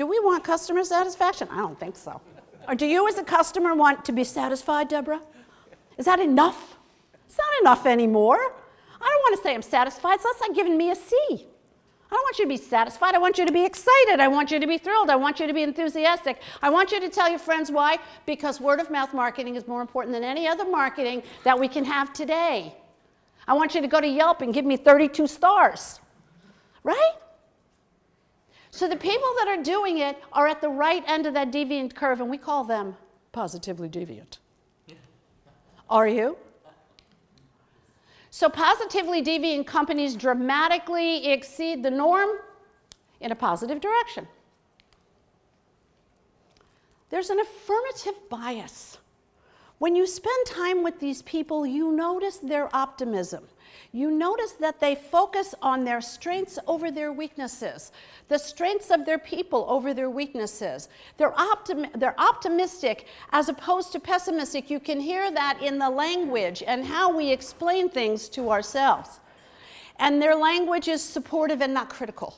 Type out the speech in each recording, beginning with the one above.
Do we want customer satisfaction? I don't think so. Or do you as a customer want to be satisfied, Deborah? Is that enough? It's not enough anymore. I don't want to say I'm satisfied, so that's like giving me a C. I don't want you to be satisfied. I want you to be excited. I want you to be thrilled. I want you to be enthusiastic. I want you to tell your friends why. Because word of mouth marketing is more important than any other marketing that we can have today. I want you to go to Yelp and give me 32 stars, right? So the people that are doing it are at the right end of that deviant curve, and we call them positively deviant. Are you? So positively deviant companies dramatically exceed the norm in a positive direction. There's an affirmative bias. When you spend time with these people, you notice their optimism. You notice that they focus on their strengths over their weaknesses, the strengths of their people over their weaknesses. They're optimistic as opposed to pessimistic. You can hear that in the language and how we explain things to ourselves. And their language is supportive and not critical.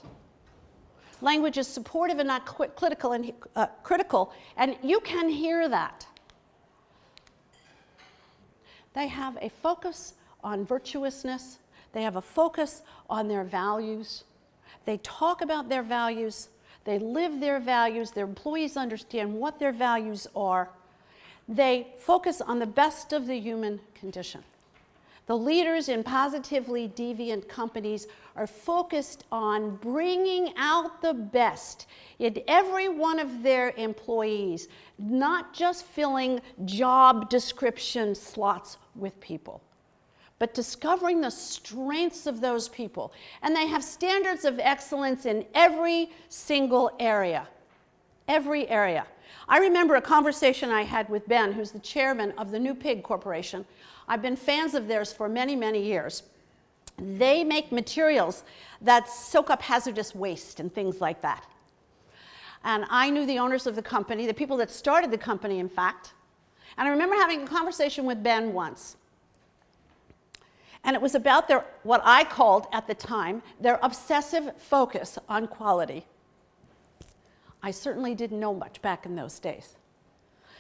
Language is supportive and not critical, and you can hear that. They have a focus on virtuousness. They have a focus on their values. They talk about their values. They live their values. Their employees understand what their values are. They focus on the best of the human condition. The leaders in positively deviant companies are focused on bringing out the best in every one of their employees, not just filling job description slots with people, but discovering the strengths of those people. And they have standards of excellence in every single area. Every area. I remember a conversation I had with Ben, who's the chairman of the New Pig Corporation. I've been fans of theirs for many, many years. They make materials that soak up hazardous waste and things like that. And I knew the owners of the company, the people that started the company, in fact. And I remember having a conversation with Ben once. And it was about their, what I called at the time, their obsessive focus on quality. I certainly didn't know much back in those days.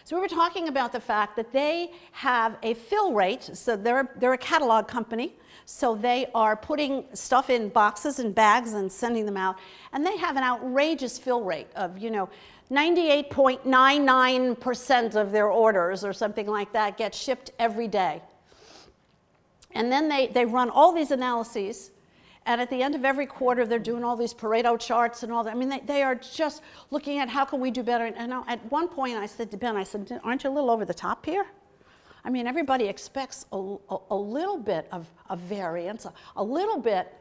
So we were talking about the fact that they have a fill rate, so they're a catalog company, so they are putting stuff in boxes and bags and sending them out, and they have an outrageous fill rate of, 98.99% of their orders or something like that get shipped every day. And then they run all these analyses, and at the end of every quarter, they're doing all these Pareto charts and all that. I mean, they are just looking at how can we do better. And at one point, I said to Ben, I said, aren't you a little over the top here? I mean, everybody expects a little bit of variance, a little bit.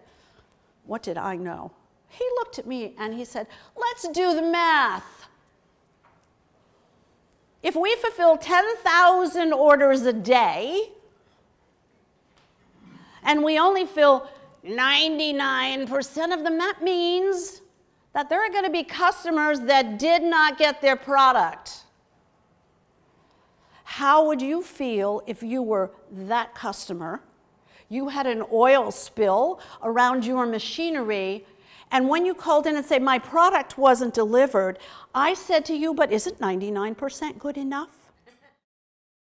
What did I know? He looked at me and he said, let's do the math. If we fulfill 10,000 orders a day, and we only fill 99% of them, that means that there are going to be customers that did not get their product. How would you feel if you were that customer? You had an oil spill around your machinery, and when you called in and said, my product wasn't delivered, I said to you, but isn't 99% good enough?